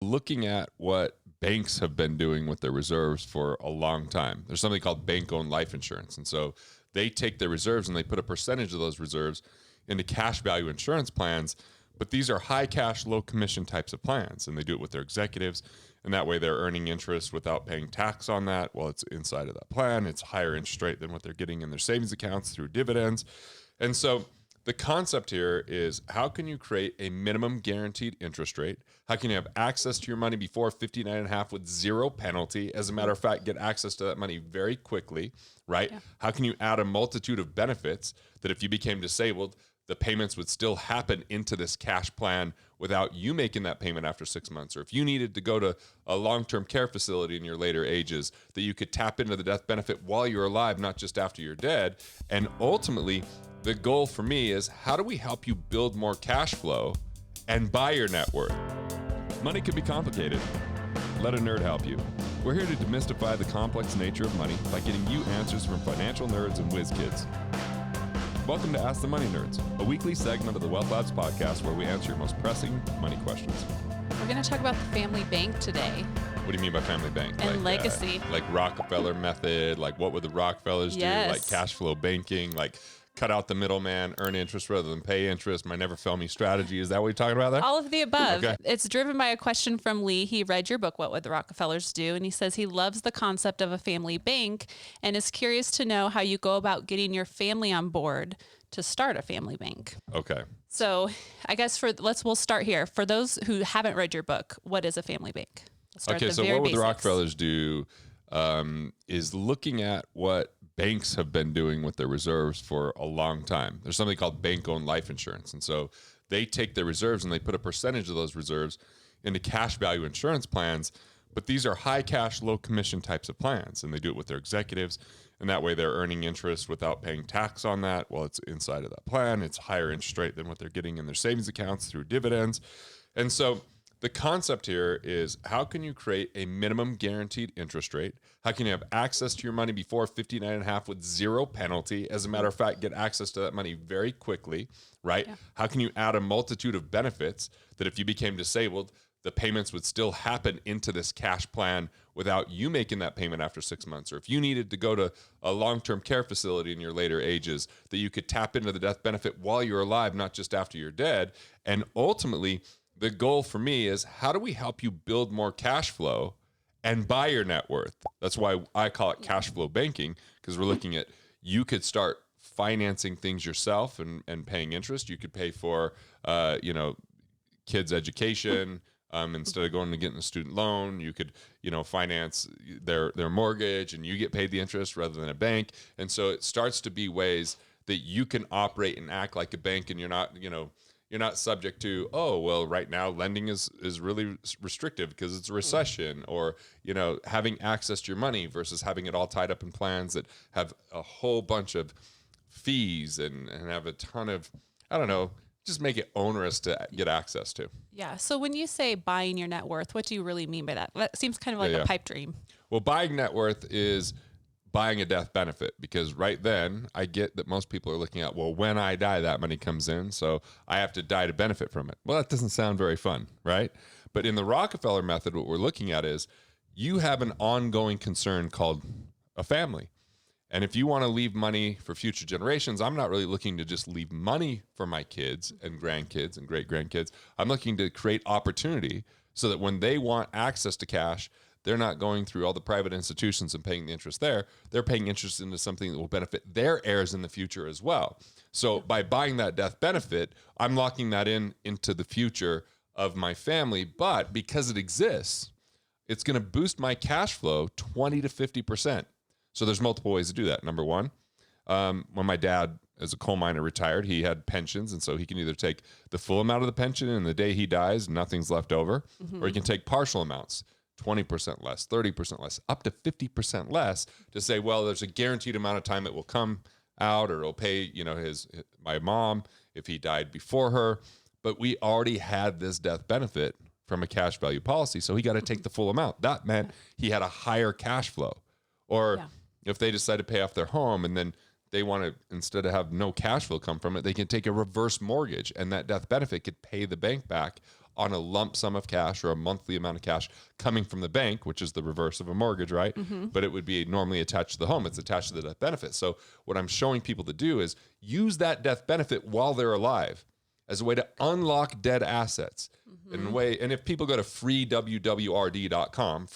Looking at what banks have been doing with their reserves for a long time. There's something called bank-owned life insurance. And so they take their reserves and they put a percentage of those reserves into cash value insurance plans. But these are high cash, low commission types of plans. And they do it with their executives. And that way they're earning interest without paying tax on that. Well, it's inside of that plan. It's higher interest rate than what they're getting in their savings accounts through dividends. And so the concept here is, how can you create a minimum guaranteed interest rate? How can you have access to your money before 59 and a half with zero penalty? As a matter of fact, get access to that money very quickly, right? Yeah. How can you add a multitude of benefits that if you became disabled, the payments would still happen into this cash plan without you making that payment after 6 months? Or if you needed to go to a long-term care facility in your later ages, that you could tap into the death benefit while you're alive, not just after you're dead. And ultimately, the goal for me is, how do we help you build more cash flow and buy your net worth? Money can be complicated. Let a nerd help you. We're here to demystify the complex nature of money by getting you answers from financial nerds and whiz kids. Welcome to Ask the Money Nerds, a weekly segment of the Wealth Labs podcast where we answer your most pressing money questions. We're going to talk about the family bank today. What do you mean by family bank? And like, legacy. Like Rockefeller method, like what would the Rockefellers do? Like cash flow banking, like cut out the middleman, earn interest rather than pay interest, my never fail me strategy. Is that what you're talking about there? All of the above. Okay. It's driven by a question from Lee. He read your book, What Would the Rockefellers Do? And he says he loves the concept of a family bank and is curious to know how you go about getting your family on board to start a family bank. Okay. So I guess we'll start here. For those who haven't read your book, what is a family bank? Okay, so what would the Rockefellers do is looking at what banks have been doing with their reserves for a long time. There's something called bank-owned life insurance. And so they take their reserves and they put a percentage of those reserves into cash value insurance plans. But these are high cash, low commission types of plans. And they do it with their executives. And that way they're earning interest without paying tax on that. Well, it's inside of that plan. It's higher interest rate than what they're getting in their savings accounts through dividends. And so the concept here is, how can you create a minimum guaranteed interest rate? How can you have access to your money before 59 and a half with zero penalty? As a matter of fact, get access to that money very quickly, right? Yeah. How can you add a multitude of benefits that if you became disabled, the payments would still happen into this cash plan without you making that payment after 6 months? Or if you needed to go to a long-term care facility in your later ages, that you could tap into the death benefit while you're alive, not just after you're dead. And ultimately, the goal for me is, how do we help you build more cash flow and buy your net worth? That's why I call it cash flow banking, because we're looking at, you could start financing things yourself and paying interest. You could pay for, kids' education instead of going to getting a student loan. You could, finance their mortgage and you get paid the interest rather than a bank. And so it starts to be ways that you can operate and act like a bank, and you're not subject to, oh, well, right now lending is really restrictive because it's a recession, or, having access to your money versus having it all tied up in plans that have a whole bunch of fees and have a ton of, just make it onerous to get access to. Yeah. So when you say buying your net worth, what do you really mean by that? That seems kind of like a pipe dream. Well, buying net worth is buying a death benefit, because right then I get that most people are looking at, well, when I die, that money comes in, so I have to die to benefit from it. Well, that doesn't sound very fun, right? But in the Rockefeller method, what we're looking at is, you have an ongoing concern called a family. And if you want to leave money for future generations, I'm not really looking to just leave money for my kids and grandkids and great-grandkids. I'm looking to create opportunity so that when they want access to cash, they're not going through all the private institutions and paying the interest there. They're paying interest into something that will benefit their heirs in the future as well. So by buying that death benefit, I'm locking that into the future of my family. But because it exists, it's going to boost my cash flow 20 to 50%. So there's multiple ways to do that. Number one, when my dad, as a coal miner, retired, he had pensions. And so he can either take the full amount of the pension, and the day he dies, nothing's left over, or he can take partial amounts. 20% less, 30% less, up to 50% less, to say, well, there's a guaranteed amount of time it will come out, or it'll pay, my mom if he died before her. But we already had this death benefit from a cash value policy, so he got to take the full amount. That meant he had a higher cash flow. Or if they decide to pay off their home and then they want to, instead of have no cash flow come from it, they can take a reverse mortgage, and that death benefit could pay the bank back on a lump sum of cash or a monthly amount of cash coming from the bank, which is the reverse of a mortgage, right? But it would be normally attached to the home. It's attached to the death benefit. So what I'm showing people to do is use that death benefit while they're alive as a way to unlock dead assets. In a way, and if people go to freewwrd.com,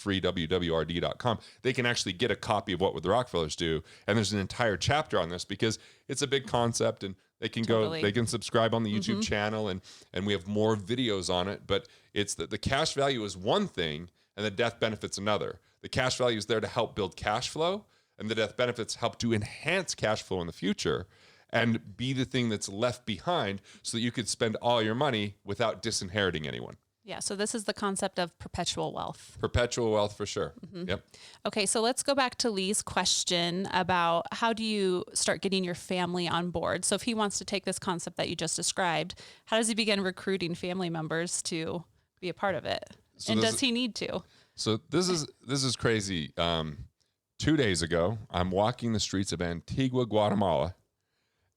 they can actually get a copy of What Would the Rockefellers Do? And there's an entire chapter on this because it's a big concept, and they can go, they can subscribe on the YouTube channel, and we have more videos on it. But it's that the cash value is one thing and the death benefit's another. The cash value is there to help build cash flow, and the death benefits help to enhance cash flow in the future and be the thing that's left behind so that you could spend all your money without disinheriting anyone. Yeah. So this is the concept of perpetual wealth. Perpetual wealth for sure. Yep. Okay. So let's go back to Lee's question about how do you start getting your family on board? So if he wants to take this concept that you just described, how does he begin recruiting family members to be a part of it? So and does he need to? So this is crazy. 2 days ago, I'm walking the streets of Antigua, Guatemala,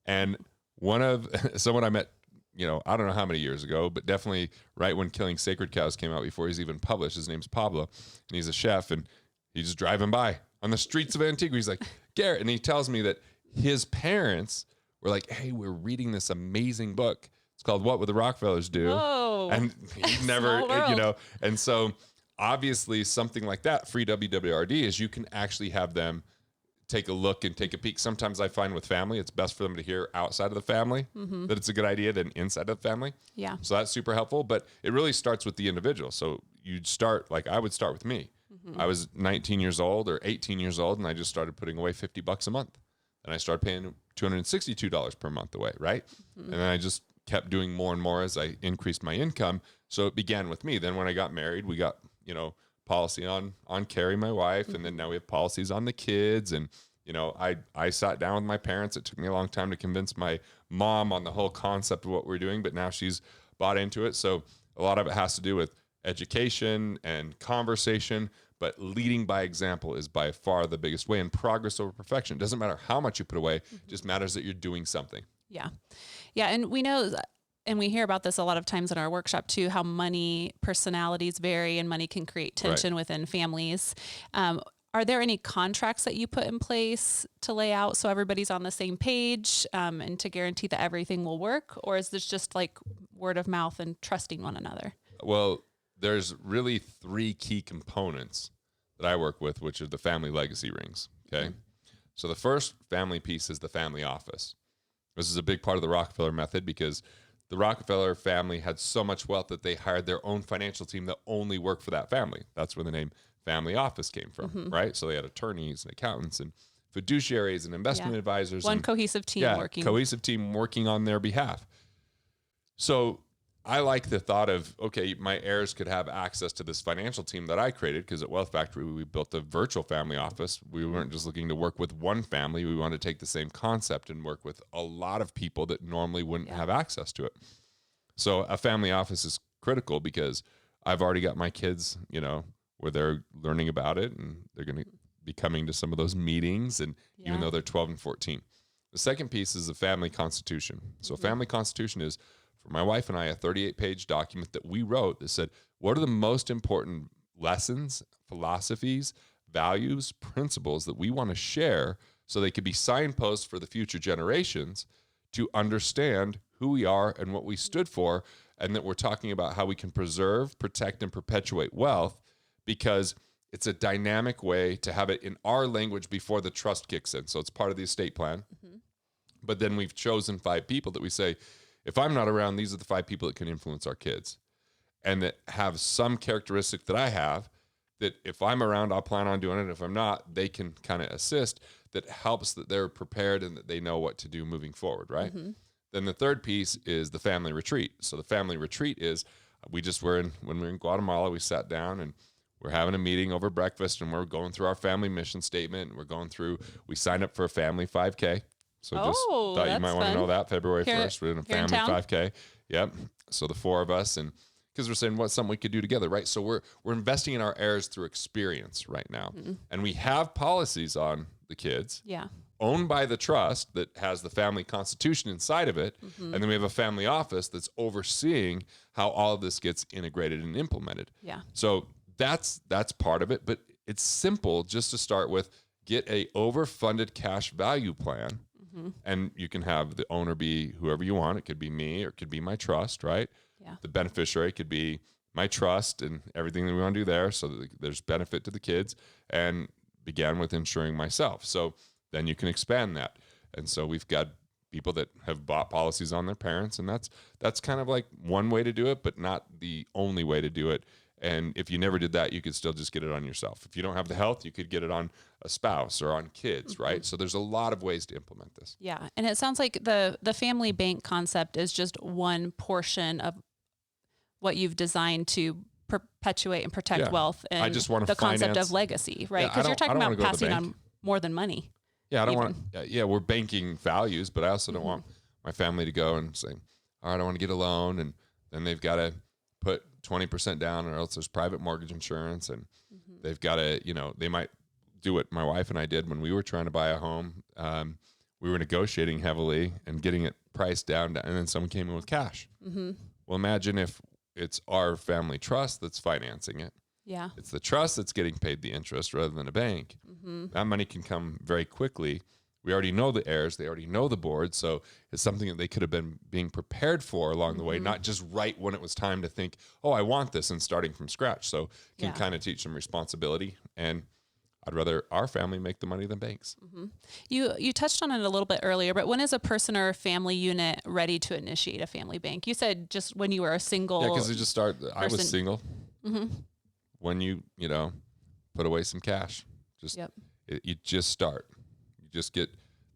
and someone I met, I don't know how many years ago, but definitely right when Killing Sacred Cows came out, before he's even published. His name's Pablo, and he's a chef, and he's just driving by on the streets of Antigua. He's like, Garrett, and he tells me that his parents were like, hey, we're reading this amazing book. It's called What Would the Rockefellers Do? Oh, and he never, and so obviously something like that, free WWRD, is you can actually have them take a look and take a peek. Sometimes I find with family, it's best for them to hear outside of the family that it's a good idea than inside of the family. Yeah. So that's super helpful, but it really starts with the individual. So you'd start, like I would start with me. I was 19 years old or 18 years old, and I just started putting away $50 a month. And I started paying $262 per month away, right? And then I just kept doing more and more as I increased my income. So it began with me. Then when I got married, we got, policy on Carrie, my wife, and then now we have policies on the kids. And I sat down with my parents. It took me a long time to convince my mom on the whole concept of what we're doing, but now she's bought into it. So a lot of it has to do with education and conversation, but leading by example is by far the biggest way, and progress over perfection. It doesn't matter how much you put away, it just matters that you're doing something. Yeah. Yeah. And we know, and we hear about this a lot of times in our workshop too, how money personalities vary and money can create tension within families. Are there any contracts that you put in place to lay out so everybody's on the same page and to guarantee that everything will work? Or is this just like word of mouth and trusting one another? Well, there's really 3 key components that I work with, which are the family legacy rings. Okay. So the first family piece is the family office. This is a big part of the Rockefeller method because the Rockefeller family had so much wealth that they hired their own financial team that only worked for that family. That's where the name family office came from, right? So they had attorneys and accountants and fiduciaries and investment advisors. One cohesive team working. Cohesive team working on their behalf. So I like the thought of, okay, my heirs could have access to this financial team that I created, because at Wealth Factory, we built a virtual family office. We weren't just looking to work with one family. We wanted to take the same concept and work with a lot of people that normally wouldn't have access to it. So a family office is critical because I've already got my kids, where they're learning about it, and they're going to be coming to some of those meetings, and even though they're 12 and 14. The second piece is the family constitution. So family constitution is, for my wife and I, a 38-page document that we wrote that said, what are the most important lessons, philosophies, values, principles that we want to share so they could be signposts for the future generations to understand who we are and what we stood for, and that we're talking about how we can preserve, protect, and perpetuate wealth, because it's a dynamic way to have it in our language before the trust kicks in. So it's part of the estate plan. But then we've chosen 5 people that we say, if I'm not around, these are the 5 people that can influence our kids and that have some characteristic that I have, that if I'm around, I'll plan on doing it. If I'm not, they can kind of assist, that helps that they're prepared and that they know what to do moving forward, right? Then the third piece is the family retreat. So the family retreat is, when we were in Guatemala, we sat down and we're having a meeting over breakfast, and we're going through our family mission statement. And we signed up for a family 5K. So just thought you might want to know that. February 1st, we're in a family 5K. Yep. So the 4 of us, and because we're saying what's something we could do together, right? So we're investing in our heirs through experience right now. And we have policies on the kids. Yeah. owned by the trust that has the family constitution inside of it. And then we have a family office that's overseeing how all of this gets integrated and implemented. Yeah. So that's part of it, but it's simple just to start with. Get a overfunded cash value plan, and you can have the owner be whoever you want. It could be me or it could be my trust, right? Yeah. The beneficiary could be my trust and everything that we want to do there, so that there's benefit to the kids, and began with insuring myself. So then you can expand that. And so we've got people that have bought policies on their parents, and that's kind of like one way to do it, but not the only way to do it. And if you never did that, you could still just get it on yourself. If you don't have the health, you could get it on a spouse or on kids, right? So there's a lot of ways to implement this. Yeah. And it sounds like the family bank concept is just one portion of what you've designed to perpetuate and protect wealth, and I just want the concept of legacy, right? Because you're talking about passing on more than money. Yeah, I don't want. Yeah, we're banking values, but I also don't want my family to go and say, "All right, I want to get a loan," and then they've got to put 20% down, or else there's private mortgage insurance, and they've got to, they might do what my wife and I did when we were trying to buy a home. We were negotiating heavily and getting it priced down, and then someone came in with cash. Well, imagine if it's our family trust that's financing it. Yeah. It's the trust that's getting paid the interest rather than a bank. That money can come very quickly. We already know the heirs. They already know the board. So it's something that they could have been being prepared for along the way, not just right when it was time to think, oh, I want this, and starting from scratch. So can kind of teach them responsibility. And I'd rather our family make the money than banks. You touched on it a little bit earlier, but when is a person or a family unit ready to initiate a family bank? You said just when you were a single. Yeah, because they just start. I was single. When you put away some cash, you just start. You just get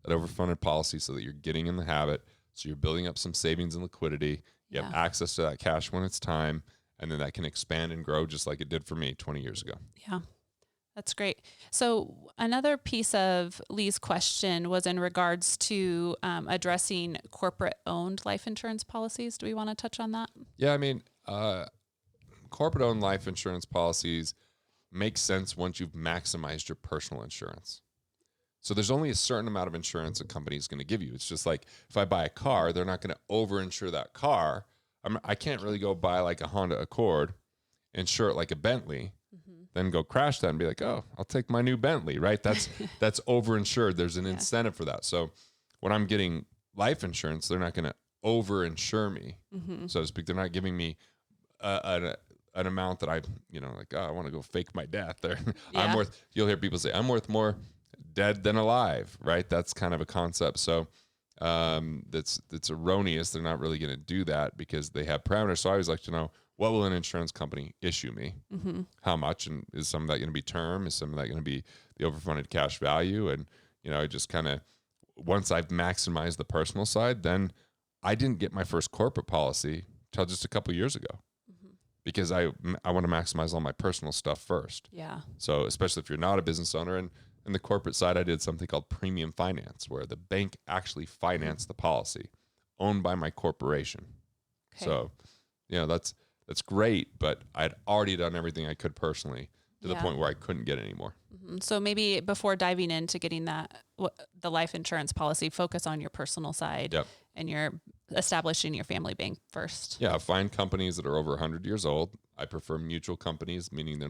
that overfunded policy so that you're getting in the habit. So you're building up some savings and liquidity. You have access to that cash when it's time, and then that can expand and grow just like it did for me 20 years ago. Yeah. That's great. So another piece of Lee's question was in regards to addressing corporate-owned life insurance policies. Do we want to touch on that? Yeah, I mean, corporate-owned life insurance policies make sense once you've maximized your personal insurance. So there's only a certain amount of insurance a company is going to give you. It's just like if I buy a car, they're not going to over-insure that car. I can't really go buy like a Honda Accord, insure it like a Bentley, then go crash that and be like, oh, I'll take my new Bentley, right? That's over-insured. There's an incentive for that. So when I'm getting life insurance, they're not going to over-insure me, so to speak. They're not giving me an amount that I want to go fake my death. You'll hear people say, I'm worth more dead than alive, right? That's kind of a concept. So that's erroneous. They're not really going to do that because they have parameters. So I always like to know, what will an insurance company issue me? How much? And is some of that going to be term? Is some of that going to be the overfunded cash value? And, just kind of, once I've maximized the personal side, then I didn't get my first corporate policy till just a couple years ago because I want to maximize all my personal stuff first. Yeah. So especially if you're not a business owner, and in the corporate side, I did something called premium finance, where the bank actually financed the policy owned by my corporation. Okay. So, that's great, but I'd already done everything I could personally to the point where I couldn't get any more. So maybe before diving into getting the life insurance policy, focus on your personal side and you're establishing your family bank first. Yeah, find companies that are over 100 years old. I prefer mutual companies, meaning they're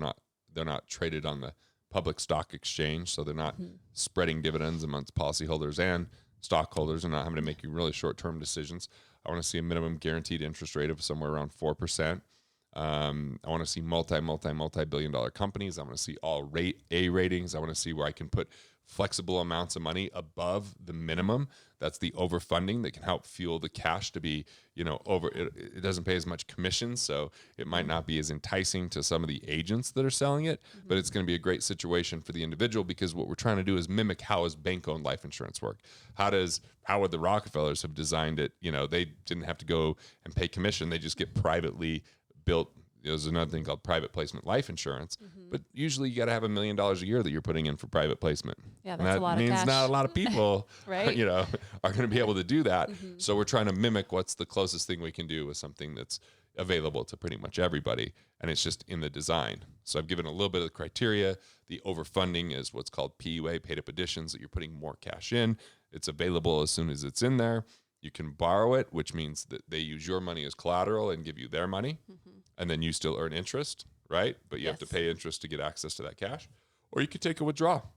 not traded on the public stock exchange, so they're not spreading dividends amongst policyholders and stockholders and not having to make really short-term decisions. I want to see a minimum guaranteed interest rate of somewhere around 4%. I want to see multi-billion dollar companies. I want to see all A ratings. I want to see where I can put flexible amounts of money above the minimum. That's the overfunding that can help fuel the cash to be, it doesn't pay as much commission, so it might not be as enticing to some of the agents that are selling it, but it's going to be a great situation for the individual, because what we're trying to do is mimic how does bank-owned life insurance work? How would the Rockefellers have designed it? They didn't have to go and pay commission. They just get privately built. There's another thing called private placement life insurance, but usually you got to have $1 million a year that you're putting in for private placement. Yeah, that's a lot of cash. That means not a lot of people, right? are going to be able to do that. So we're trying to mimic what's the closest thing we can do with something that's available to pretty much everybody, and it's just in the design. So I've given a little bit of the criteria. The overfunding is what's called PUA, paid up additions, that you're putting more cash in. It's available as soon as it's in there. You can borrow it, which means that they use your money as collateral and give you their money. And then you still earn interest, right? But you have to pay interest to get access to that cash. Or you could take a withdrawal.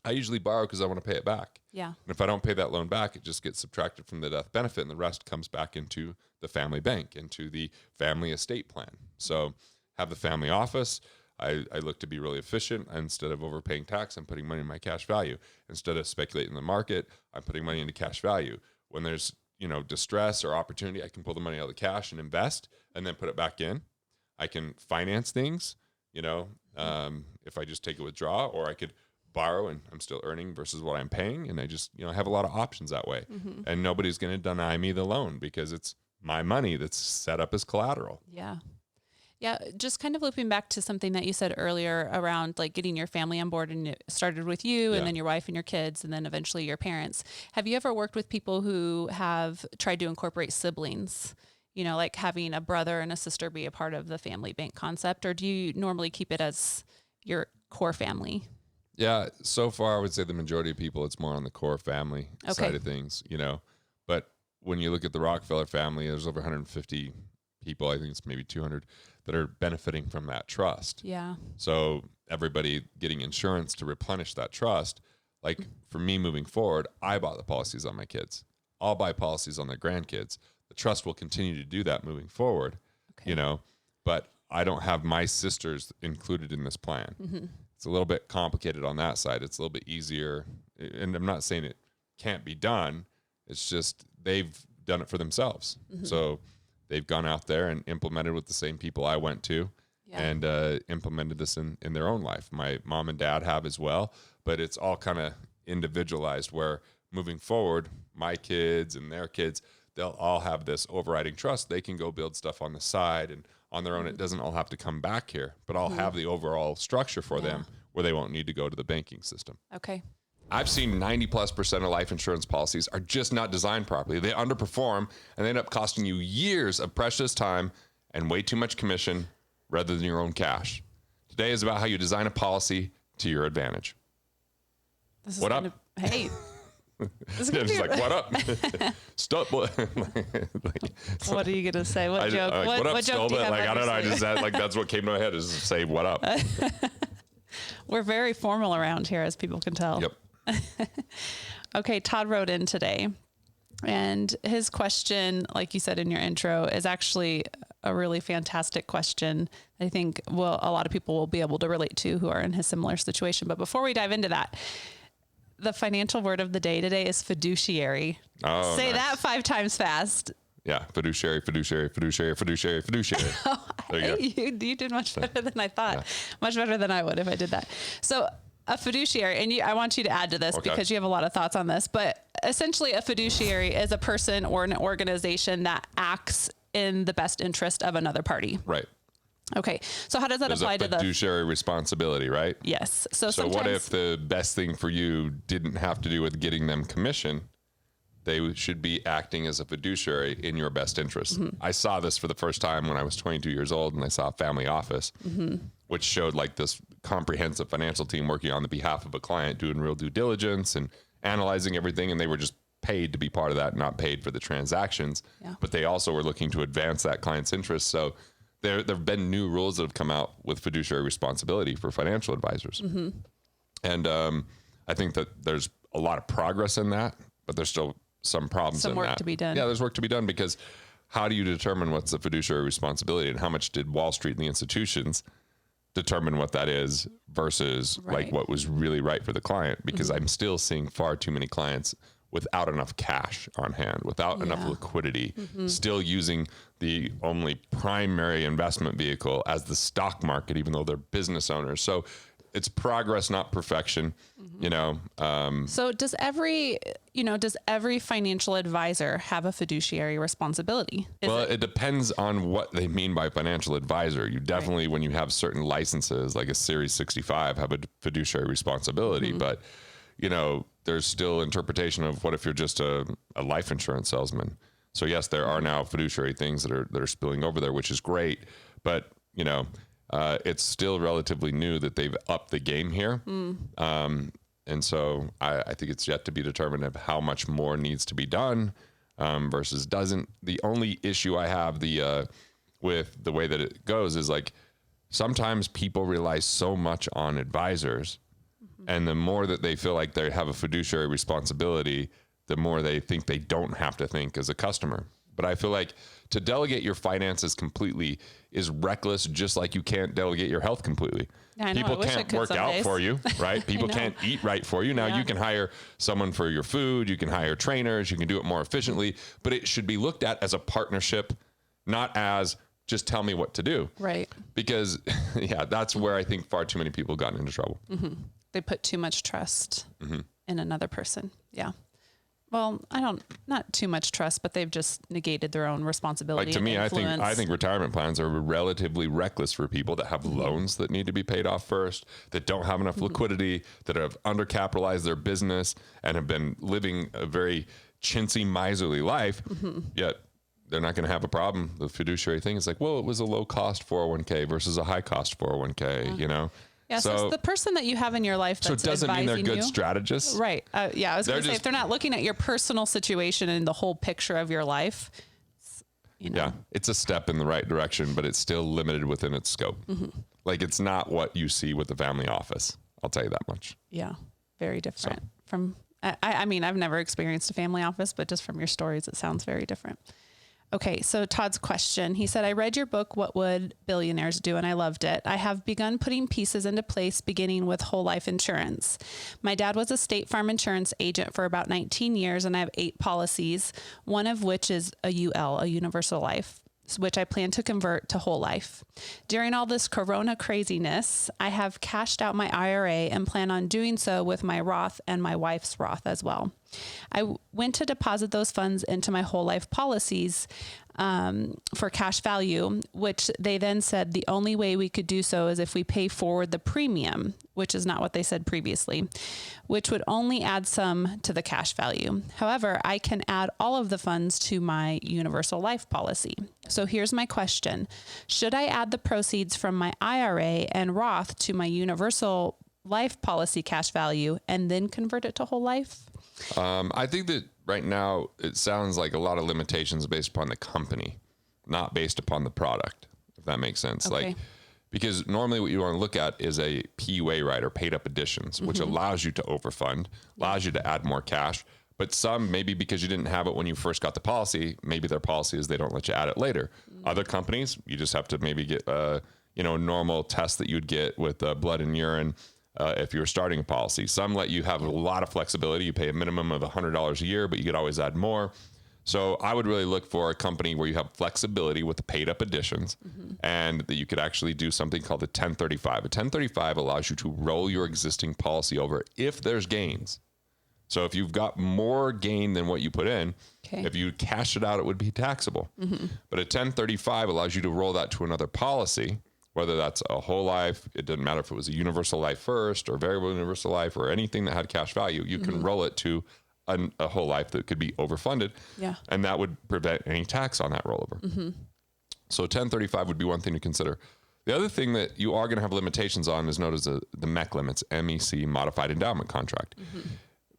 I usually borrow because I want to pay it back. Yeah. And if I don't pay that loan back, it just gets subtracted from the death benefit, and the rest comes back into the family bank, into the family estate plan. So have the family office. I look to be really efficient. Instead of overpaying tax, I'm putting money in my cash value. Instead of speculating in the market, I'm putting money into cash value. When there's, distress or opportunity, I can pull the money out of the cash and invest and then put it back in. I can finance things, if I just take a withdrawal, or I could borrow and I'm still earning versus what I'm paying. And I just, have a lot of options that way. And nobody's going to deny me the loan because it's my money that's set up as collateral. Yeah. Yeah. Just kind of looping back to something that you said earlier around like getting your family on board, and it started with you and then your wife and your kids and then eventually your parents. Have you ever worked with people who have tried to incorporate siblings, like having a brother and a sister be a part of the family bank concept, or do you normally keep it as your core family? Yeah. So far, I would say the majority of people, it's more on the core family side of things, but when you look at the Rockefeller family, there's over 150 people, I think it's maybe 200, that are benefiting from that trust. Yeah. So everybody getting insurance to replenish that trust. Like for me moving forward, I bought the policies on my kids. I'll buy policies on their grandkids. The trust will continue to do that moving forward, but I don't have my sisters included in this plan. It's a little bit complicated on that side. It's a little bit easier. And I'm not saying it can't be done. It's just they've done it for themselves. So they've gone out there and implemented with the same people I went to and implemented this in their own life. My mom and dad have as well, but it's all kind of individualized where moving forward, my kids and their kids, they'll all have this overriding trust. They can go build stuff on the side and on their own. It doesn't all have to come back here, but I'll have the overall structure for them where they won't need to go to the banking system. Okay. I've seen 90+% of life insurance policies are just not designed properly. They underperform and they end up costing you years of precious time and way too much commission rather than your own cash. Today is about how you design a policy to your advantage. What up? Hey. Just like, what up? Stop. What are you gonna say? What joke? What up, what joke do you have? I don't know. I just said, that's what came to my head is to say what up. We're very formal around here, as people can tell. Yep. Okay, Todd wrote in today, and his question, like you said in your intro, is actually a really fantastic question. I think a lot of people will be able to relate to who are in his similar situation. But before we dive into that, the financial word of the day today is fiduciary. Oh, Say nice. that 5 times fast. Yeah, fiduciary, fiduciary, fiduciary, fiduciary, fiduciary. There you go. You did much better than I thought. Much better than I would if I did that. So a fiduciary, and I want you to add to this because you have a lot of thoughts on this, but essentially a fiduciary is a person or an organization that acts in the best interest of another party. Right. Okay. So how does that apply to the fiduciary responsibility, right? Yes. So what if the best thing for you didn't have to do with getting them commission? They should be acting as a fiduciary in your best interest. I saw this for the first time when I was 22 years old and I saw a family office, which showed like this comprehensive financial team working on the behalf of a client, doing real due diligence and analyzing everything. And they were just paid to be part of that, not paid for the transactions, but they also were looking to advance that client's interest. So there have been new rules that have come out with fiduciary responsibility for financial advisors. And I think that there's a lot of progress in that, but there's still some problems in that. Some work to be done. Yeah, there's work to be done because how do you determine what's the fiduciary responsibility and how much did Wall Street and the institutions determine what that is versus like what was really right for the client? Because I'm still seeing far too many clients without enough cash on hand, without enough liquidity, still using the only primary investment vehicle as the stock market, even though they're business owners. So it's progress, not perfection, So does every financial advisor have a fiduciary responsibility? It depends on what they mean by financial advisor. You definitely, when you have certain licenses, like a Series 65, have a fiduciary responsibility, but there's still interpretation of what if you're just a life insurance salesman. So yes, there are now fiduciary things that are spilling over there, which is great. But, it's still relatively new that they've upped the game here. And so I think it's yet to be determined of how much more needs to be done versus doesn't. The only issue I have with the way that it goes is like sometimes people rely so much on advisors, and the more that they feel like they have a fiduciary responsibility, the more they think they don't have to think as a customer. But I feel like to delegate your finances completely is reckless, just like you can't delegate your health completely. I know, People can't work out for you, right? People can't eat right for you. Now you can hire someone for your food. You can hire trainers. You can do it more efficiently, but it should be looked at as a partnership, not as just tell me what to do. Right. Because that's where I think far too many people got into trouble. They put too much trust in another person. Yeah. Well, not too much trust, but they've just negated their own responsibility. Like to me, influence. I think retirement plans are relatively reckless for people that have loans that need to be paid off first, that don't have enough liquidity, that have undercapitalized their business and have been living a very chintzy, miserly life. Yet they're not going to have a problem. The fiduciary thing is like, well, it was a low cost 401k versus a high cost 401k, you know? Yeah, so the person that you have in your life that's so it doesn't mean they're good you, strategists. Right. I was going to say, if they're not looking at your personal situation and the whole picture of your life, Yeah, it's a step in the right direction, but it's still limited within its scope. Like it's not what you see with the family office. I'll tell you that much. Yeah, very different from, I mean, I've never experienced a family office, but just from your stories, it sounds very different. Okay, so Todd's question. He said, I read your book, What Would Billionaires Do? And I loved it. I have begun putting pieces into place, beginning with whole life insurance. My dad was a State Farm insurance agent for about 19 years, and I have 8 policies, one of which is a UL, a universal life, which I plan to convert to whole life. During all this Corona craziness, I have cashed out my IRA and plan on doing so with my Roth and my wife's Roth as well. I went to deposit those funds into my whole life policies for cash value, which they then said the only way we could do so is if we pay forward the premium, which is not what they said previously, which would only add some to the cash value. However, I can add all of the funds to my universal life policy. So here's my question. Should I add the proceeds from my IRA and Roth to my universal life policy cash value and then convert it to whole life? I think that right now it sounds like a lot of limitations based upon the company, not based upon the product, if that makes sense. Okay. Like, because normally what you want to look at is a PUA, right, or paid up additions, which allows you to overfund, allows you to add more cash. But some, maybe because you didn't have it when you first got the policy, maybe their policy is they don't let you add it later. Other companies, you just have to maybe get a normal test that you'd get with blood and urine. If you're starting a policy, some let you have a lot of flexibility. You pay a minimum of $100 a year, but you could always add more. So I would really look for a company where you have flexibility with the paid up additions and that you could actually do something called a 1035. A 1035 allows you to roll your existing policy over if there's gains. So if you've got more gain than what you put in, if you cash it out, it would be taxable. But a 1035 allows you to roll that to another policy, whether that's a whole life. It doesn't matter if it was a universal life first or variable universal life or anything that had cash value. You can roll it to a whole life that could be overfunded. Yeah. And that would prevent any tax on that rollover. So 1035 would be one thing to consider. The other thing that you are going to have limitations on is known as the MEC limits, MEC, Modified Endowment Contract.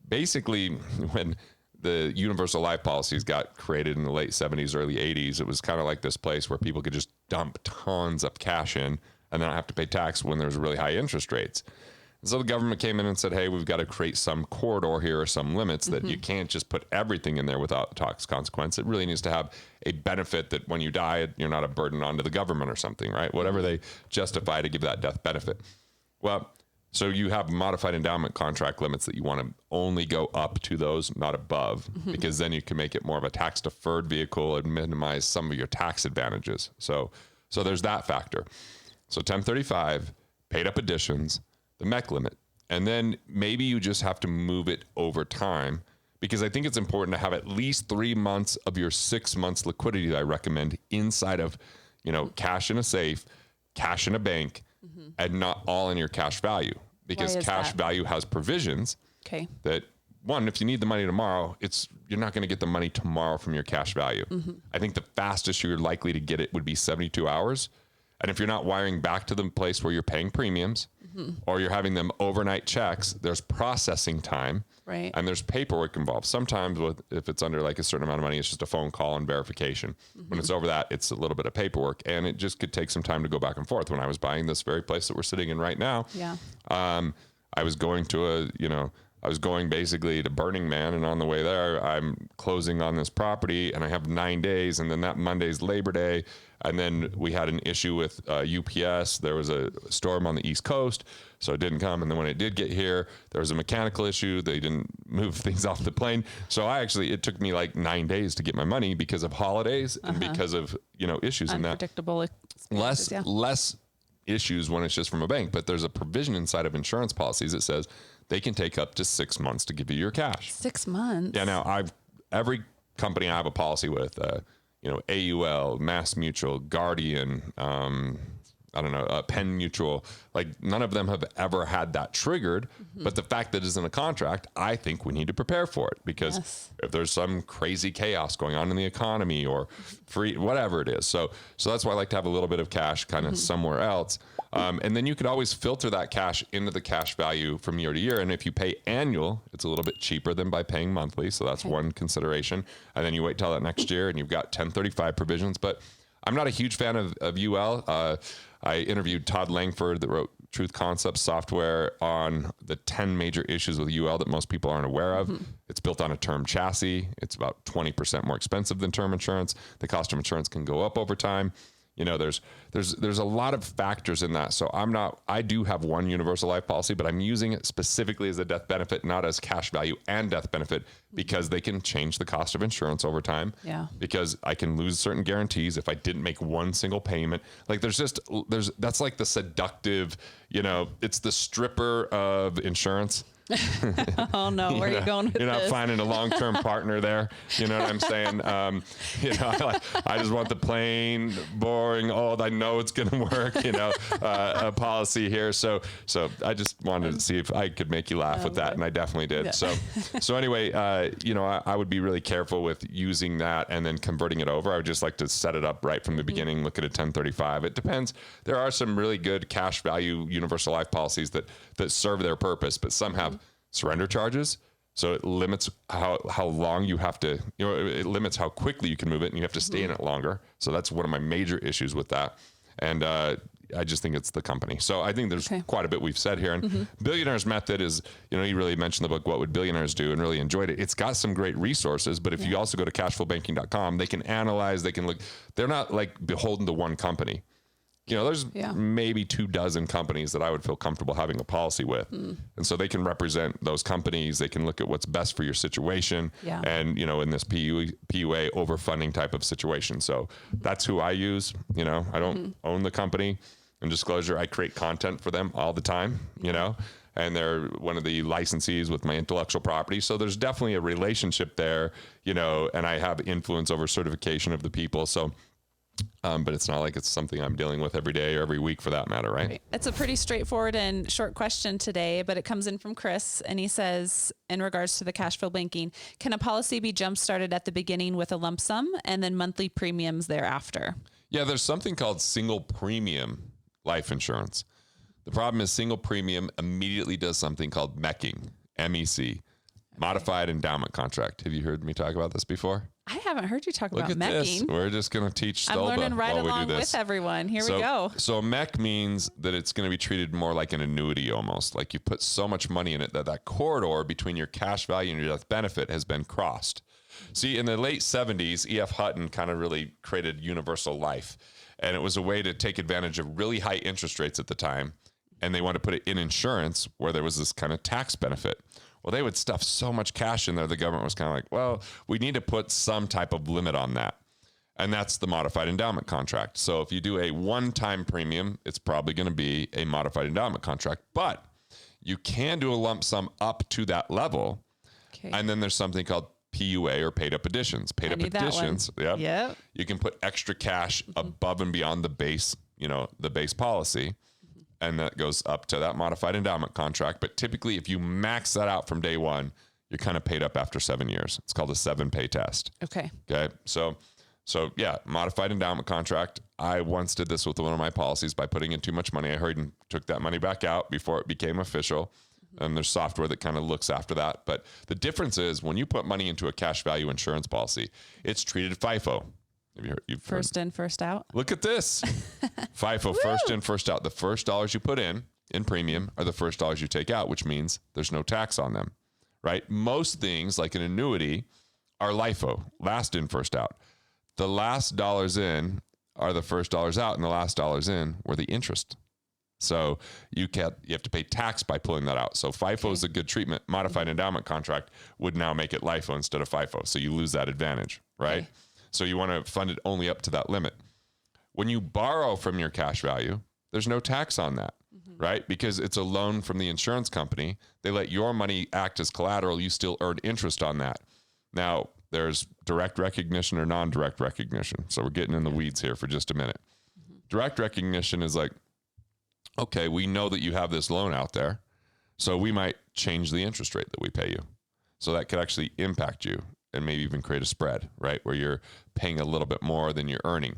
Basically, when the universal life policies got created in the late 70s, early 80s, it was kind of like this place where people could just dump tons of cash in and not have to pay tax when there's really high interest rates. And so the government came in and said, hey, we've got to create some corridor here or some limits that you can't just put everything in there without tax consequence. It really needs to have a benefit that when you die, you're not a burden onto the government or something, right? Whatever they justify to give that death benefit. Well, so you have modified endowment contract limits that you want to only go up to those, not above, because then you can make it more of a tax deferred vehicle and minimize some of your tax advantages. So there's that factor. So 1035, paid up additions, the MEC limit, and then maybe you just have to move it over time, because I think it's important to have at least 3 months of your 6 months liquidity that I recommend inside of, cash in a safe, cash in a bank, and not all in your cash value. Because cash value has provisions that, one, if you need the money tomorrow, you're not going to get the money tomorrow from your cash value. I think the fastest you're likely to get it would be 72 hours. And if you're not wiring back to the place where you're paying premiums or you're having them overnight checks, there's processing time. Right. And there's paperwork involved. Sometimes if it's under like a certain amount of money, it's just a phone call and verification. When it's over that, it's a little bit of paperwork, and it just could take some time to go back and forth. When I was buying this very place that we're sitting in right now, I was going to I was going basically to Burning Man, and on the way there, I'm closing on this property, and I have 9 days, and then that Monday's Labor Day, and then we had an issue with UPS. There was a storm on the East Coast, so it didn't come, and then when it did get here, there was a mechanical issue. They didn't move things off the plane, so it took me like 9 days to get my money because of holidays and because of issues in that. Unpredictable Less issues when it's just from a bank, but there's a provision inside of insurance policies that says they can take up to 6 months to give you your cash. 6 months. Yeah. Now every company I have a policy with, AUL, Mass Mutual, Guardian, Penn Mutual, like none of them have ever had that triggered. But the fact that it's in a contract, I think we need to prepare for it, because if there's some crazy chaos going on in the economy or whatever it is. So that's why I like to have a little bit of cash kind of somewhere else. And then you could always filter that cash into the cash value from year to year. And if you pay annual, it's a little bit cheaper than by paying monthly. So that's one consideration. And then you wait till that next year and you've got 1035 provisions. But I'm not a huge fan of UL. I interviewed Todd Langford that wrote Truth Concepts Software on the 10 major issues with UL that most people aren't aware of. It's built on a term chassis. It's about 20% more expensive than term insurance. The cost of insurance can go up over time. There's a lot of factors in that. So I do have one universal life policy, but I'm using it specifically as a death benefit, not as cash value and death benefit, because they can change the cost of insurance over time. Yeah. Because I can lose certain guarantees if I didn't make one single payment. Like that's like the seductive, it's the stripper of insurance. Oh no, where are you going with this? You're not finding a long-term partner there. You know what I'm saying? I just want the plain, boring, I know it's going to work, a policy here. So I just wanted to see if I could make you laugh with that. And I definitely did. Yeah. So anyway, I would be really careful with using that and then converting it over. I would just like to set it up right from the beginning, look at a 1035. It depends. There are some really good cash value universal life policies that serve their purpose, but some have surrender charges. So it limits how long you have to, it limits how quickly you can move it, and you have to stay in it longer. So that's one of my major issues with that. And I just think it's the company. So I think there's quite a bit we've said here. And Billionaire's Method is, you really mentioned the book, What Would Billionaires Do? And really enjoyed it. It's got some great resources, but if you also go to cashflowbanking.com, they can analyze, they can look, they're not like beholden to one company. There's maybe 24 companies that I would feel comfortable having a policy with. And so they can represent those companies. They can look at what's best for your situation. Yeah. And, in this PUA overfunding type of situation. So that's who I use. I don't own the company. In disclosure, I create content for them all the time, and they're one of the licensees with my intellectual property. So there's definitely a relationship there, and I have influence over certification of the people. So but it's not like it's something I'm dealing with every day or every week for that matter, right? It's a pretty straightforward and short question today, but it comes in from Chris, and he says, in regards to the cash flow banking, can a policy be jump started at the beginning with a lump sum and then monthly premiums thereafter? Yeah, there's something called single premium life insurance. The problem is single premium immediately does something called MECing, MEC, modified endowment contract. Have you heard me talk about this before? I haven't heard you talk about MECing. This. We're just going to teach Stolba. I'm learning right along with everyone. Here we go. So MEC means that it's going to be treated more like an annuity almost. Like you put so much money in it that corridor between your cash value and your death benefit has been crossed. See, in the late 70s, E.F. Hutton kind of really created universal life. And it was a way to take advantage of really high interest rates at the time. And they wanted to put it in insurance where there was this kind of tax benefit. Well, they would stuff so much cash in there, the government was kind of like, well, we need to put some type of limit on that. And that's the modified endowment contract. So if you do a one-time premium, it's probably going to be a modified endowment contract. But you can do a lump sum up to that level. Okay. And then there's something called PUA or paid up additions. Paid up additions. Yep. You can put extra cash above and beyond the base, the base policy. And that goes up to that modified endowment contract. But typically, if you max that out from day one, you're kind of paid up after 7 years. It's called a 7-pay test. Okay. Okay. So So yeah, modified endowment contract. I once did this with one of my policies by putting in too much money. I hurried and took that money back out before it became official. And there's software that kind of looks after that. But the difference is when you put money into a cash value insurance policy, it's treated FIFO. You've first in, first out. Look at this. FIFO, first in, first out. The first dollars you put in premium are the first dollars you take out, which means there's no tax on them, right? Most things like an annuity are LIFO, last in, first out. The last dollars in are the first dollars out, and the last dollars in were the interest. So you have to pay tax by pulling that out. So FIFO is a good treatment. Modified endowment contract would now make it LIFO instead of FIFO. So you lose that advantage, right? Okay. So you want to fund it only up to that limit. When you borrow from your cash value, there's no tax on that, right? Because it's a loan from the insurance company. They let your money act as collateral. You still earn interest on that. Now, there's direct recognition or non-direct recognition. So we're getting in the weeds here for just a minute. Direct recognition is like, okay, we know that you have this loan out there, so we might change the interest rate that we pay you. So that could actually impact you and maybe even create a spread, right? Where you're paying a little bit more than you're earning.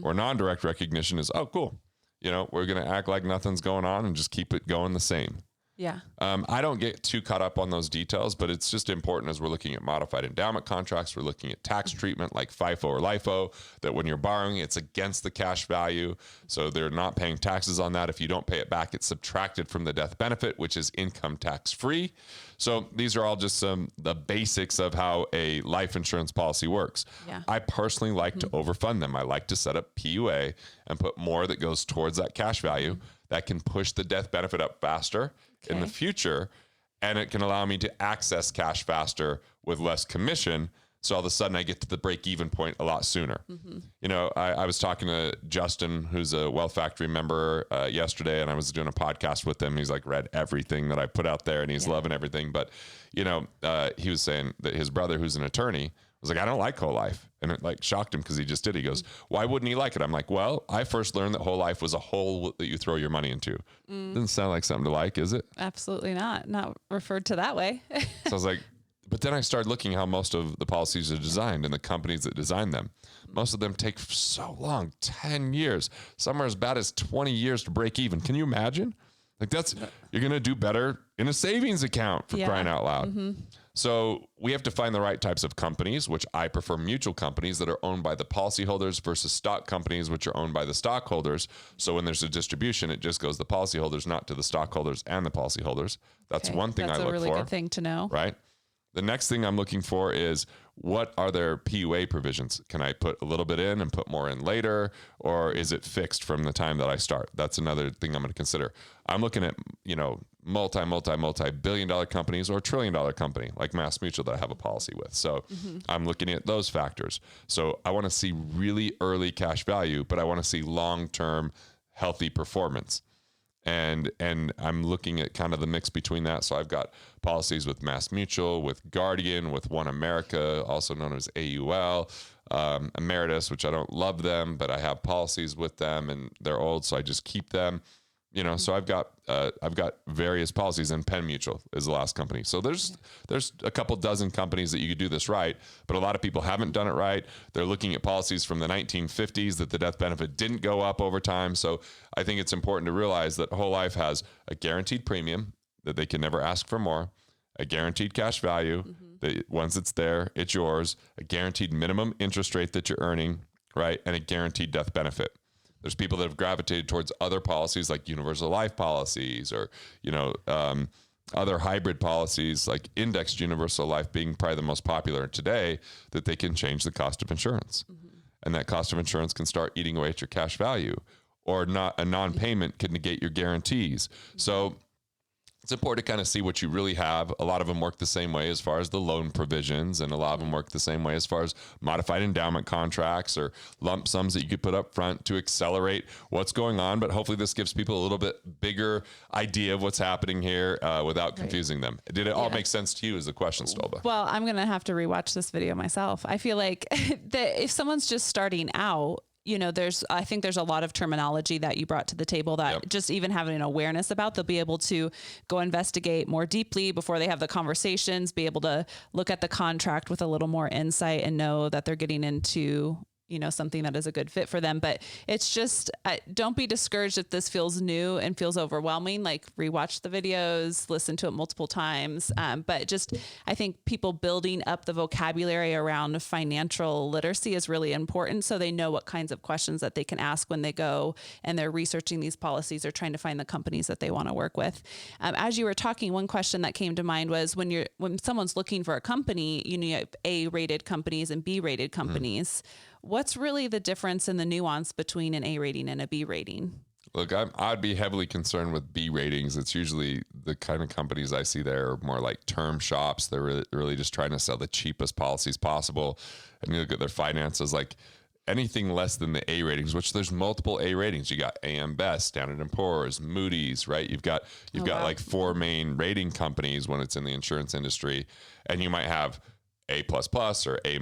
Or non-direct recognition is, oh, cool. We're going to act like nothing's going on and just keep it going the same. Yeah. I don't get too caught up on those details, but it's just important as we're looking at modified endowment contracts, we're looking at tax treatment like FIFO or LIFO, that when you're borrowing, it's against the cash value. So they're not paying taxes on that. If you don't pay it back, it's subtracted from the death benefit, which is income tax free. So these are all just the basics of how a life insurance policy works. Yeah. I personally like to overfund them. I like to set up PUA and put more that goes towards that cash value that can push the death benefit up faster in the future, and it can allow me to access cash faster with less commission. So all of a sudden I get to the break-even point a lot sooner. I was talking to Justin, who's a Wealth Factory member yesterday, and I was doing a podcast with him. He's like read everything that I put out there, and he's loving everything. But, he was saying that his brother, who's an attorney, was like, I don't like whole life. And it like shocked him because he just did. He goes, why wouldn't he like it? I'm like, well, I first learned that whole life was a hole that you throw your money into. Doesn't sound like something to like, is it? Absolutely not. Not referred to that way. So I was like, but then I started looking how most of the policies are designed and the companies that design them. Most of them take so long, 10 years. Some are as bad as 20 years to break even. Can you imagine? Like you're going to do better in a savings account for crying out loud. So we have to find the right types of companies, which I prefer mutual companies that are owned by the policyholders versus stock companies, which are owned by the stockholders. So when there's a distribution, it just goes to the policyholders, not to the stockholders and the policyholders. That's one thing I look for. That's a really good thing to know. Right. The next thing I'm looking for is what are their PUA provisions? Can I put a little bit in and put more in later, or is it fixed from the time that I start? That's another thing I'm going to consider. I'm looking at, multi-billion dollar companies or $1 trillion company like Mass Mutual that I have a policy with. So I'm looking at those factors. So I want to see really early cash value, but I want to see long-term healthy performance. And I'm looking at kind of the mix between that. So I've got policies with Mass Mutual, with Guardian, with One America, also known as AUL, Emeritus, which I don't love them, but I have policies with them and they're old, so I just keep them. So I've got various policies, and Penn Mutual is the last company. So there's a couple dozen companies that you could do this right, but a lot of people haven't done it right. They're looking at policies from the 1950s that the death benefit didn't go up over time. So I think it's important to realize that whole life has a guaranteed premium that they can never ask for more, a guaranteed cash value that once it's there, it's yours, a guaranteed minimum interest rate that you're earning, right, and a guaranteed death benefit. There's people that have gravitated towards other policies like universal life policies or, other hybrid policies like indexed universal life being probably the most popular today, that they can change the cost of insurance. And that cost of insurance can start eating away at your cash value, or not a non-payment can negate your guarantees. So it's important to kind of see what you really have. A lot of them work the same way as far as the loan provisions, and a lot of them work the same way as far as modified endowment contracts or lump sums that you could put up front to accelerate what's going on. But hopefully this gives people a little bit bigger idea of what's happening here without confusing them. Did it all make sense to you is the question, Stolba? Well, I'm going to have to rewatch this video myself. I feel like that if someone's just starting out, I think there's a lot of terminology that you brought to the table that just even having an awareness about, they'll be able to go investigate more deeply before they have the conversations, be able to look at the contract with a little more insight and know that they're getting into, something that is a good fit for them. But it's just, don't be discouraged if this feels new and feels overwhelming. Like, rewatch the videos, listen to it multiple times. But just, I think people building up the vocabulary around financial literacy is really important, so they know what kinds of questions that they can ask when they go and they're researching these policies or trying to find the companies that they want to work with. As you were talking, one question that came to mind was when someone's looking for a company, you have A-rated companies and B-rated companies. What's really the difference in the nuance between an A rating and a B rating? Look, I'd be heavily concerned with B ratings. It's usually the kind of companies I see there are more like term shops. They're really just trying to sell the cheapest policies possible. And you look at their finances, like anything less than the A ratings, which there's multiple A ratings. You got AM Best, Standard & Poor's, Moody's, right? You've got like 4 main rating companies when it's in the insurance industry, and you might have A++ or A-,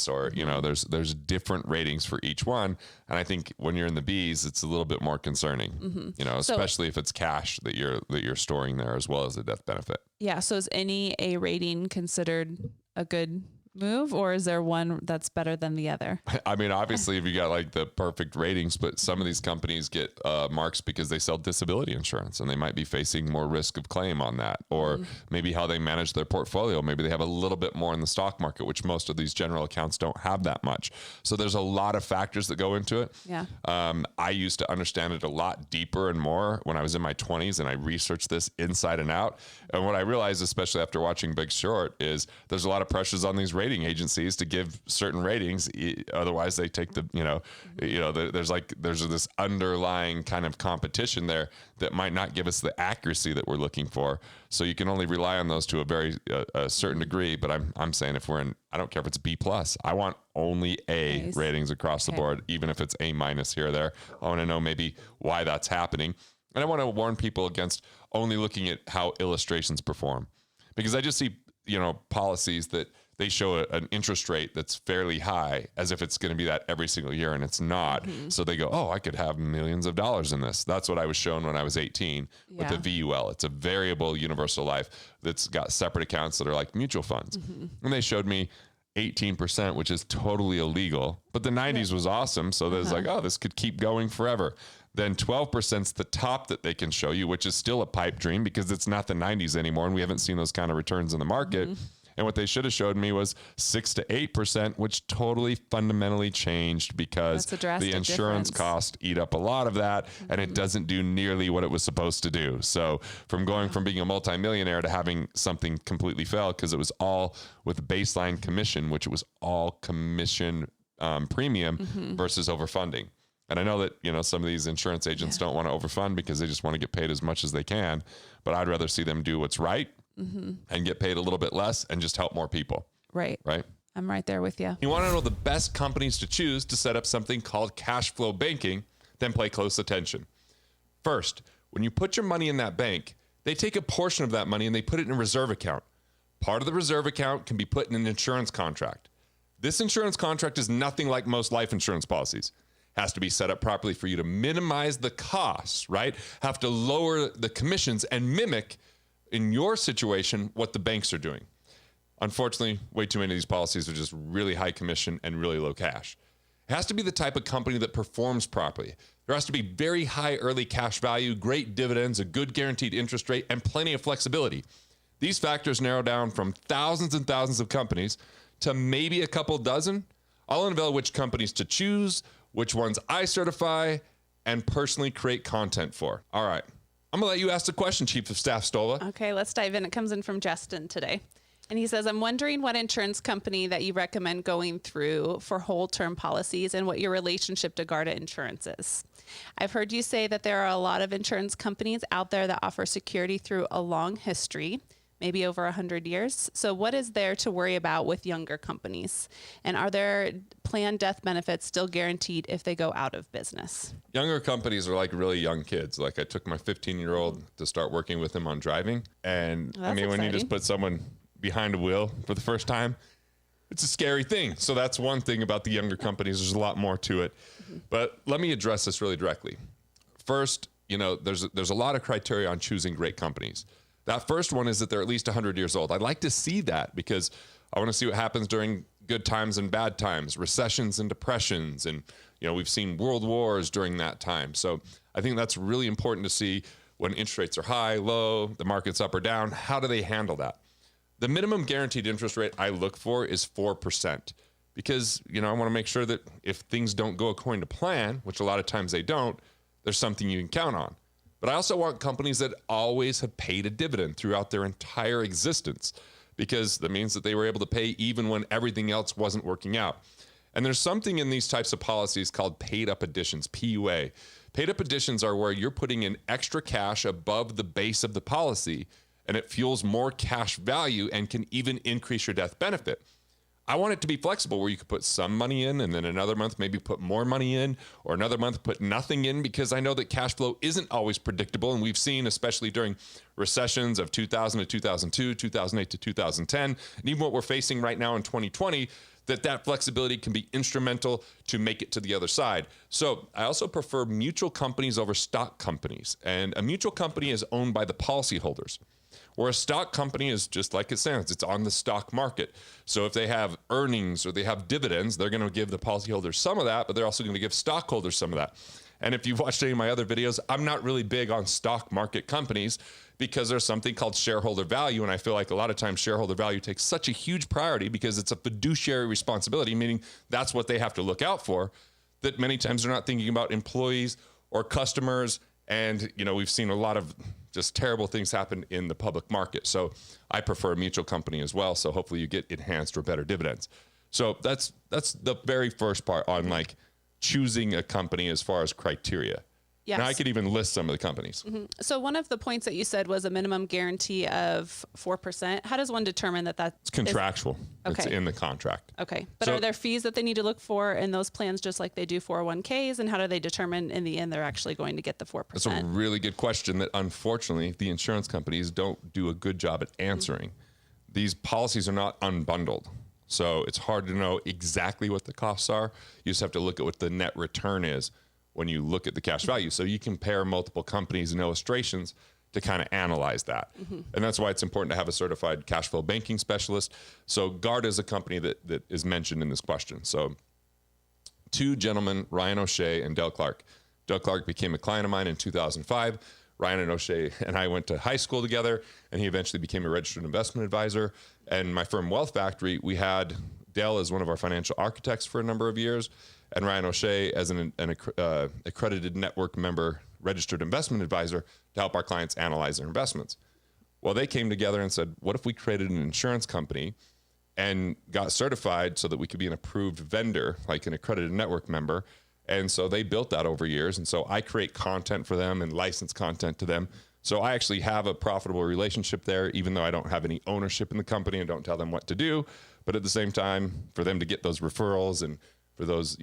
or, there's different ratings for each one. And I think when you're in the B's, it's a little bit more concerning, especially if it's cash that you're storing there as well as the death benefit. Yeah. So is any A rating considered a good move, or is there one that's better than the other? I mean, obviously, if you got like the perfect ratings, but some of these companies get marks because they sell disability insurance and they might be facing more risk of claim on that, or maybe how they manage their portfolio. Maybe they have a little bit more in the stock market, which most of these general accounts don't have that much. So there's a lot of factors that go into it. Yeah. I used to understand it a lot deeper and more when I was in my 20s, and I researched this inside and out. And what I realized, especially after watching Big Short, is there's a lot of pressures on these rating agencies to give certain ratings. Otherwise they take there's this underlying kind of competition there that might not give us the accuracy that we're looking for. So you can only rely on those to a certain degree. But I'm saying if we're in, I don't care if it's B+, I want only A ratings across the board, even if it's A- here or there. I want to know maybe why that's happening. And I want to warn people against only looking at how illustrations perform, because I just see, policies that they show an interest rate that's fairly high as if it's going to be that every single year, and it's not. So they go, oh, I could have millions of dollars in this. That's what I was shown when I was 18 with the VUL. It's a variable universal life that's got separate accounts that are like mutual funds. And they showed me 18%, which is totally illegal, but the 90s was awesome. So there's like, oh, this could keep going forever. Then 12% is the top that they can show you, which is still a pipe dream because it's not the 90s anymore. And we haven't seen those kind of returns in the market. And what they should have showed me was 6 to 8%, which totally fundamentally changed because the insurance costs eat up a lot of that, and it doesn't do nearly what it was supposed to do. So from going from being a multimillionaire to having something completely fail because it was all with baseline commission, which was all commission premium versus overfunding. And I know that, some of these insurance agents don't want to overfund because they just want to get paid as much as they can, but I'd rather see them do what's right and get paid a little bit less and just help more people. Right. I'm right there with you. You want to know the best companies to choose to set up something called cash flow banking, then pay close attention. First, when you put your money in that bank, they take a portion of that money and they put it in a reserve account. Part of the reserve account can be put in an insurance contract. This insurance contract is nothing like most life insurance policies. Has to be set up properly for you to minimize the costs, right? Have to lower the commissions and mimic, in your situation, what the banks are doing. Unfortunately, way too many of these policies are just really high commission and really low cash. It has to be the type of company that performs properly. There has to be very high early cash value, great dividends, a good guaranteed interest rate, and plenty of flexibility. These factors narrow down from thousands and thousands of companies to maybe a couple dozen. I'll unveil which companies to choose, which ones I certify and personally create content for. All right. I'm going to let you ask the question, Chief of Staff Stola. Okay, let's dive in. It comes in from Justin today. And he says, I'm wondering what insurance company that you recommend going through for whole term policies and what your relationship to Garda Insurance is. I've heard you say that there are a lot of insurance companies out there that offer security through a long history, maybe over 100 years. So what is there to worry about with younger companies? And are their planned death benefits still guaranteed if they go out of business? Younger companies are like really young kids. Like I took my 15-year-old to start working with him on driving. And when you just put someone behind a wheel for the first time, it's a scary thing. So that's one thing about the younger companies. There's a lot more to it. But let me address this really directly. First, there's a lot of criteria on choosing great companies. That first one is that they're at least 100 years old. I'd like to see that because I want to see what happens during good times and bad times, recessions and depressions. And, we've seen world wars during that time. So I think that's really important to see when interest rates are high, low, the market's up or down. How do they handle that? The minimum guaranteed interest rate I look for is 4%, because, I want to make sure that if things don't go according to plan, which a lot of times they don't, there's something you can count on. But I also want companies that always have paid a dividend throughout their entire existence, because that means that they were able to pay even when everything else wasn't working out. And there's something in these types of policies called paid up additions, PUA. Paid up additions are where you're putting in extra cash above the base of the policy, and it fuels more cash value and can even increase your death benefit. I want it to be flexible where you could put some money in and then another month maybe put more money in, or another month put nothing in, because I know that cash flow isn't always predictable. And we've seen, especially during recessions of 2000 to 2002, 2008 to 2010, and even what we're facing right now in 2020, that flexibility can be instrumental to make it to the other side. So I also prefer mutual companies over stock companies. And a mutual company is owned by the policyholders, where a stock company is just like it sounds. It's on the stock market. So if they have earnings or they have dividends, they're going to give the policyholders some of that, but they're also going to give stockholders some of that. And if you've watched any of my other videos, I'm not really big on stock market companies, because there's something called shareholder value. And I feel like a lot of times shareholder value takes such a huge priority because it's a fiduciary responsibility, meaning that's what they have to look out for, that many times they're not thinking about employees or customers. And, we've seen a lot of just terrible things happen in the public market. So I prefer a mutual company as well. So hopefully you get enhanced or better dividends. So that's the very first part on like choosing a company as far as criteria. Yes. Now I could even list some of the companies. Mm-hmm. So one of the points that you said was a minimum guarantee of 4%. How does one determine that that's contractual? Okay. It's in the contract. Okay. But are there fees that they need to look for in those plans, just like they do 401ks? And how do they determine in the end they're actually going to get the 4%? That's a really good question that unfortunately the insurance companies don't do a good job at answering. Mm-hmm. These policies are not unbundled. So it's hard to know exactly what the costs are. You just have to look at what the net return is when you look at the cash value. So you compare multiple companies and illustrations to kind of analyze that. Mm-hmm. And that's why it's important to have a certified cash flow banking specialist. So Guard is a company that is mentioned in this question. So two gentlemen, Ryan O'Shea and Del Clark. Del Clark became a client of mine in 2005. Ryan and O'Shea and I went to high school together, and he eventually became a registered investment advisor. And my firm Wealth Factory, we had Del as one of our financial architects for a number of years, and Ryan O'Shea as an accredited network member, registered investment advisor, to help our clients analyze their investments. Well, they came together and said, what if we created an insurance company and got certified so that we could be an approved vendor, like an accredited network member? And so they built that over years. And so I create content for them and license content to them. So I actually have a profitable relationship there, even though I don't have any ownership in the company and don't tell them what to do. But at the same time, for them to get those referrals and for those,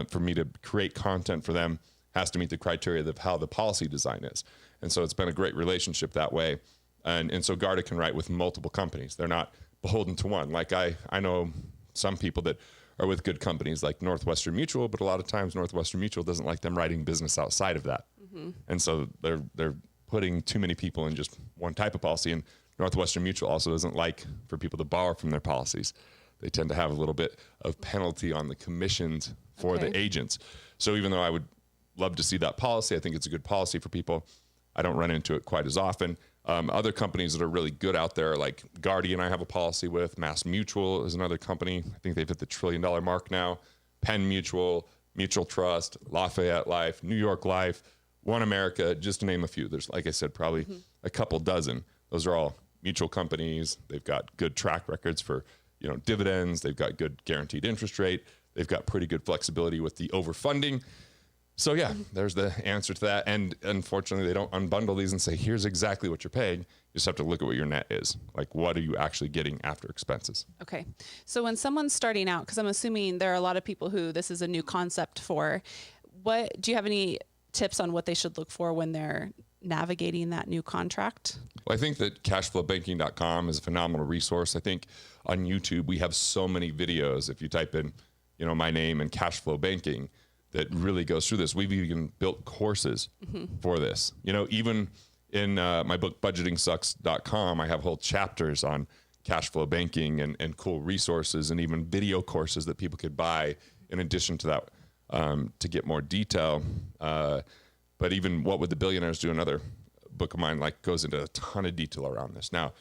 for me to create content for them has to meet the criteria of how the policy design is. And so it's been a great relationship that way. And so Garda can write with multiple companies. They're not beholden to one. Like I know some people that are with good companies like Northwestern Mutual, but a lot of times Northwestern Mutual doesn't like them writing business outside of that. Mm-hmm. And so they're putting too many people in just one type of policy. And Northwestern Mutual also doesn't like for people to borrow from their policies. They tend to have a little bit of penalty on the commissions for the agents. So even though I would love to see that policy, I think it's a good policy for people, I don't run into it quite as often. Other companies that are really good out there, like Guardian, I have a policy with. Mass Mutual is another company. I think they've hit the $1 trillion mark now. Penn Mutual, Mutual Trust, Lafayette Life, New York Life, One America, just to name a few. There's, like I said, probably a couple dozen. Those are all mutual companies. They've got good track records for dividends. They've got good guaranteed interest rate. They've got pretty good flexibility with the overfunding. So yeah, there's the answer to that. And unfortunately, they don't unbundle these and say, here's exactly what you're paying. You just have to look at what your net is. Like, what are you actually getting after expenses? Okay. So when someone's starting out, because I'm assuming there are a lot of people who this is a new concept for, do you have any tips on what they should look for when they're navigating that new contract? Well, I think that cashflowbanking.com is a phenomenal resource. I think on YouTube, we have so many videos. If you type in, my name and Cashflow Banking, that really goes through this. We've even built courses for this. Even in my book, budgetingsucks.com, I have whole chapters on cash flow banking and cool resources and even video courses that people could buy in addition to that to get more detail. But even What Would the Billionaires Do? Another book of mine like goes into a ton of detail around this. Now,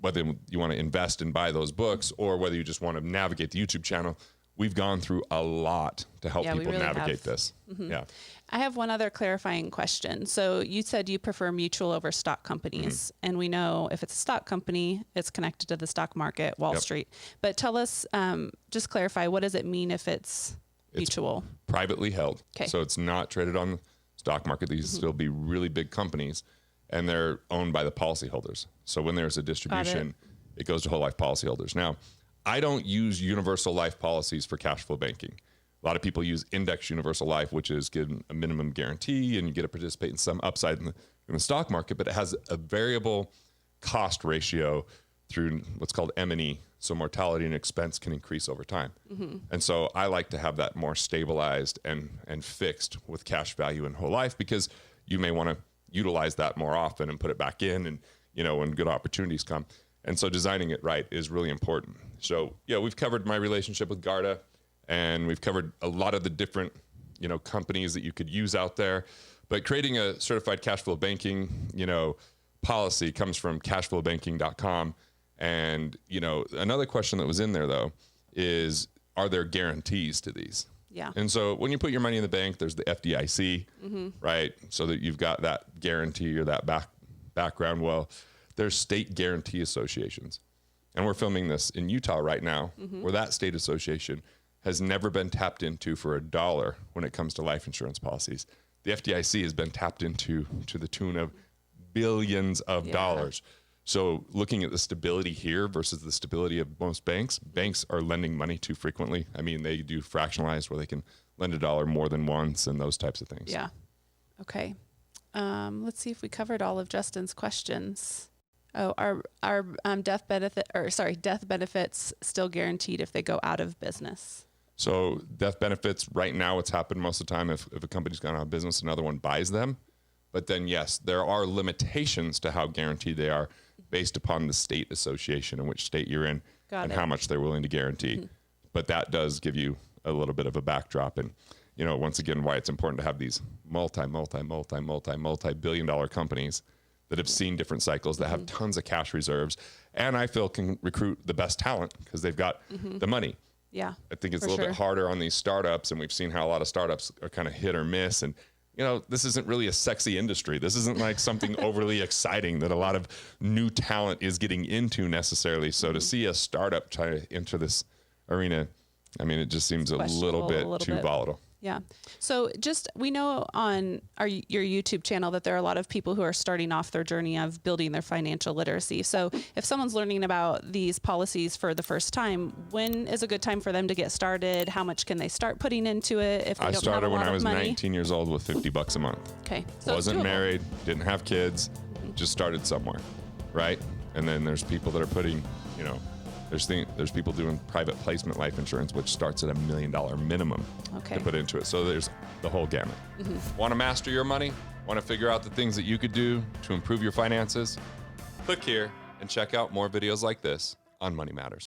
whether you want to invest and buy those books or whether you just want to navigate the YouTube channel, we've gone through a lot to help people really navigate have. this. Yeah. I have one other clarifying question. So you said you prefer mutual over stock companies. And we know if it's a stock company, it's connected to the stock market, Wall Street. But tell us, just clarify, what does it mean if it's mutual? Privately held. Okay. So it's not traded on the stock market. These still be really big companies and they're owned by the policyholders. So when there's a distribution, it goes to whole life policyholders. Now, I don't use universal life policies for cash flow banking. A lot of people use index universal life, which is given a minimum guarantee and you get to participate in some upside in the stock market, but it has a variable cost ratio through what's called M&E. So mortality and expense can increase over time. And so I like to have that more stabilized and fixed with cash value and whole life because you may want to utilize that more often and put it back in and, when good opportunities come. And so designing it right is really important. So, we've covered my relationship with Garda and we've covered a lot of the different, companies that you could use out there. But creating a certified cash flow banking, policy comes from cashflowbanking.com. And, another question that was in there, though, is are there guarantees to these? Yeah. And so when you put your money in the bank, there's the FDIC, right? So that you've got that guarantee or that background. Well, there's state guarantee associations. And we're filming this in Utah right now, where that state association has never been tapped into for $1 when it comes to life insurance policies. The FDIC has been tapped into to the tune of billions of dollars. So looking at the stability here versus the stability of most banks are lending money too frequently. I mean, they do fractionalized where they can lend $1 more than once and those types of things. Yeah. Okay. Let's see if we covered all of Justin's questions. Oh, are death benefits still guaranteed if they go out of business? So death benefits right now, it's happened most of the time if a company's gone out of business, another one buys them. But then, yes, there are limitations to how guaranteed they are based upon the state association and which state you're in how much they're willing to guarantee. But that does give you a little bit of a backdrop. And, once again, why it's important to have these multi-billion dollar companies that have seen different cycles, that have tons of cash reserves, and I feel can recruit the best talent because they've got the money. Yeah. I think it's a little bit harder on these startups, and we've seen how a lot of startups are kind of hit or miss. And this isn't really a sexy industry. This isn't like something overly exciting that a lot of new talent is getting into necessarily. So to see a startup try to enter this arena, I mean, it just seems a little bit too volatile. Yeah. So we know on your YouTube channel that there are a lot of people who are starting off their journey of building their financial literacy. So if someone's learning about these policies for the first time, when is a good time for them to get started? How much can they start putting into it if they don't have a lot of money? I started when I was 19 years old with $50 a month. Okay. So wasn't married, didn't have kids, just started somewhere, right? And then there's people that are putting, there's people doing private placement life insurance, which starts at $1 million minimum to put into it. So there's the whole gamut. Want to master your money? Want to figure out the things that you could do to improve your finances? Click here and check out more videos like this on Money Matters.